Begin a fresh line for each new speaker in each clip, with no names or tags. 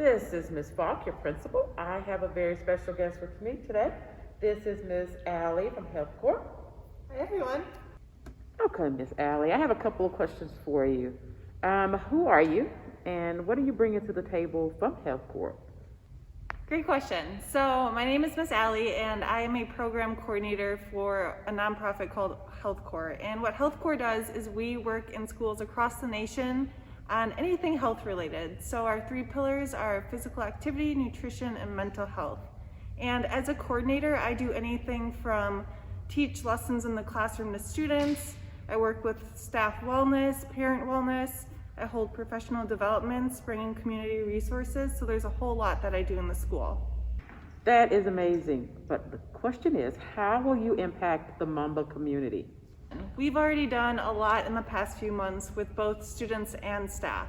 This is Miss Faulk, your principal. I have a very special guest with me today. This is Miss Allie from Healthcore.
Hi, everyone.
Okay, Miss Allie, I have a couple of questions for you. Who are you, and what are you bringing to the table from Healthcore?
Great question. So my name is Miss Allie, and I am a program coordinator for a nonprofit called Healthcore. And what Healthcore does is we work in schools across the nation on anything health related. So our three pillars are physical activity, nutrition, and mental health. And as a coordinator, I do anything from teach lessons in the classroom to students. I work with staff wellness, parent wellness. I hold professional developments, bringing community resources. So there's a whole lot that I do in the school.
That is amazing. But the question is, how will you impact the Mamba community?
We've already done a lot in the past few months with both students and staff.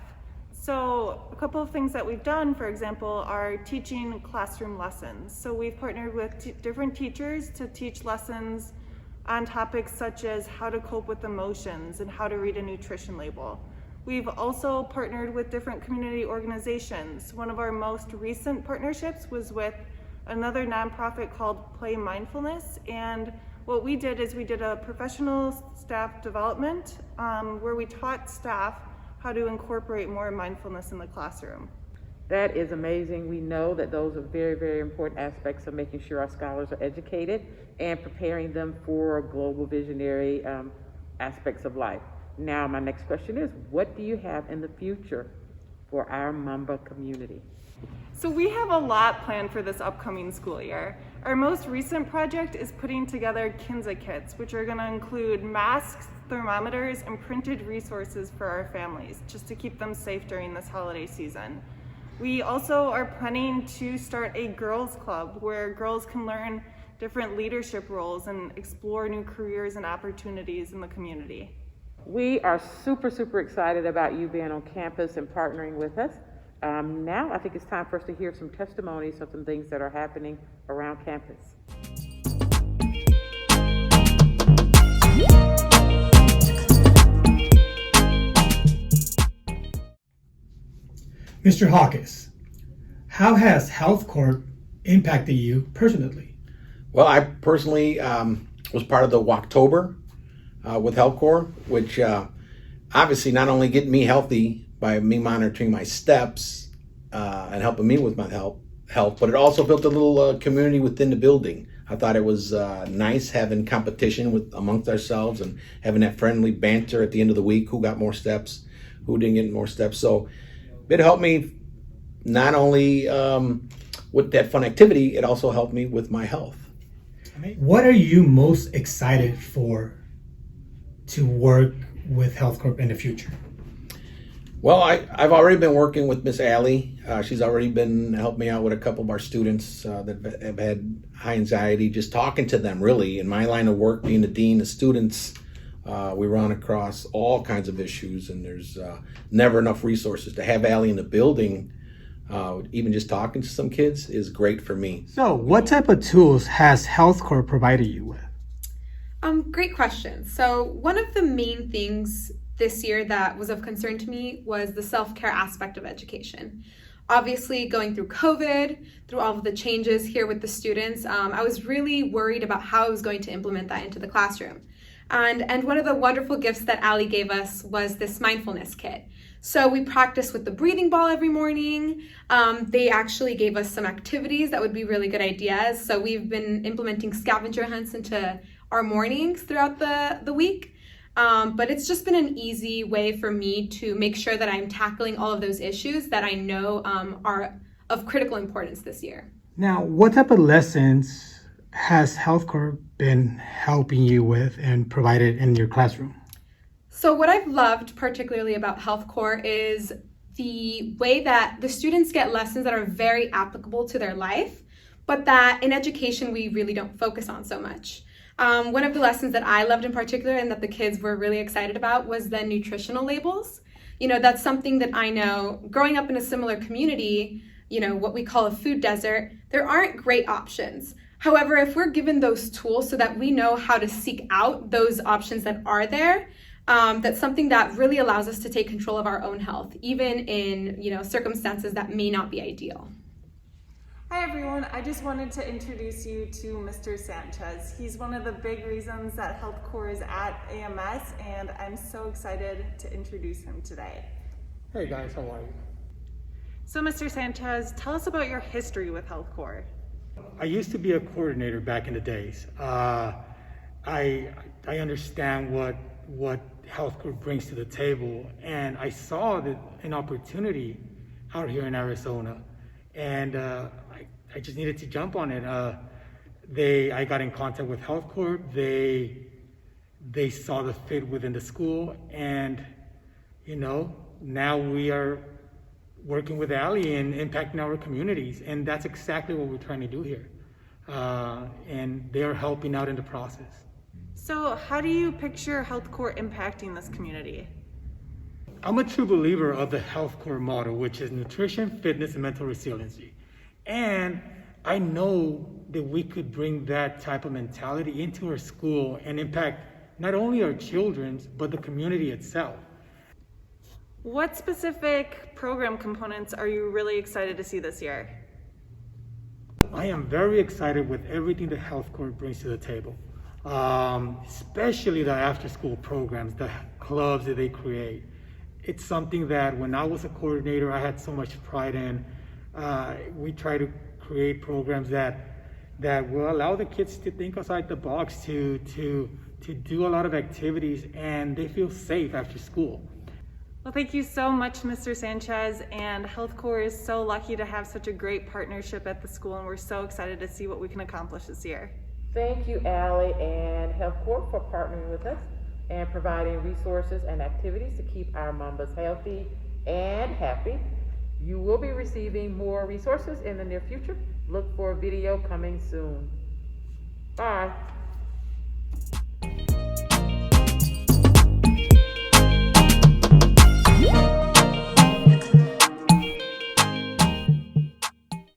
So a couple of things that we've done, for example, are teaching classroom lessons. So we've partnered with different teachers to teach lessons on topics such as how to cope with emotions and how to read a nutrition label. We've also partnered with different community organizations. One of our most recent partnerships was with another nonprofit called Mindfulness, and what we did is we did a professional staff development where we taught staff how to incorporate more mindfulness in the classroom.
That is amazing. We know that those are very, very important aspects of making sure our scholars are educated and preparing them for global visionary aspects of life. Now, my next question is, what do you have in the future for our Mamba community?
So we have a lot planned for this upcoming school year. Our most recent project is putting together Kinza kits, which are going to include masks, thermometers, and printed resources for our families, just to keep them safe during this holiday season. We also are planning to start a girls club where girls can learn different leadership roles and explore new careers and opportunities in the community.
We are super, super excited about you being on campus and partnering with us. Now I think it's time for us to hear some testimonies of some things that are happening around campus.
Mr. Jaquez, how has Healthcore impacted you personally?
Well, I personally was part of the Walktober with Healthcore, which obviously not only get me healthy by me monitoring my steps and helping me with my health, but it also built a little community within the building. I thought it was nice having competition amongst ourselves and having that friendly banter at the end of the week, who got more steps, who didn't get more steps. So it helped me not only with that fun activity, it also helped me with my health.
What are you most excited for to work with Healthcore in the future?
Well, I've already been working with Miss Allie. She's already been helping me out with a couple of our students that have had high anxiety, just talking to them really. In my line of work, being the dean of students, we run across all kinds of issues, and there's never enough resources. To have Allie in the building, even just talking to some kids, is great for me.
So what type of tools has Healthcore provided you with?
Great question. So one of the main things this year that was of concern to me was the self-care aspect of education. Obviously, going through COVID, through all of the changes here with the students, I was really worried about how I was going to implement that into the classroom. And one of the wonderful gifts that Allie gave us was this mindfulness kit. So we practiced with the breathing ball every morning. They actually gave us some activities that would be really good ideas. So we've been implementing scavenger hunts into our mornings throughout the week. But it's just been an easy way for me to make sure that I'm tackling all of those issues that I know are of critical importance this year.
Now, what type of lessons has Healthcore been helping you with and provided in your classroom?
So what I've loved particularly about Healthcore is the way that the students get lessons that are very applicable to their life, but that in education we really don't focus on so much. One of the lessons that I loved in particular and that the kids were really excited about was the nutritional labels. You know, that's something that I know growing up in a similar community, you know, what we call a food desert, there aren't great options. However, if we're given those tools so that we know how to seek out those options that are there, That's something that really allows us to take control of our own health, even in circumstances that may not be ideal.
Hi everyone, I just wanted to introduce you to Mr. Sanchez. He's one of the big reasons that Healthcore is at AMS, and I'm so excited to introduce him today.
Hey guys, how are you?
So Mr. Sanchez, tell us about your history with Healthcore.
I used to be a coordinator back in the days. I understand what Healthcore brings to the table, and I saw an opportunity out here in Arizona, and I just needed to jump on it. I got in contact with Healthcore. They saw the fit within the school, and now we are working with Allie and impacting our communities, and that's exactly what we're trying to do here. And they're helping out in the process.
So how do you picture Healthcore impacting this community?
I'm a true believer of the Healthcore model, which is nutrition, fitness, and mental resiliency. And I know that we could bring that type of mentality into our school and impact not only our children, but the community itself.
What specific program components are you really excited to see this year?
I am very excited with everything that Healthcore brings to the table, especially the after-school programs, the clubs that they create. It's something that when I was a coordinator, I had so much pride in. We try to create programs that will allow the kids to think outside the box, to do a lot of activities, and they feel safe after school.
Well, thank you so much, Mr. Sanchez, and Healthcore is so lucky to have such a great partnership at the school, and we're so excited to see what we can accomplish this year.
Thank you, Allie and Healthcore, for partnering with us and providing resources and activities to keep our Mambas healthy and happy. You will be receiving more resources in the near future. Look for a video coming soon. Bye.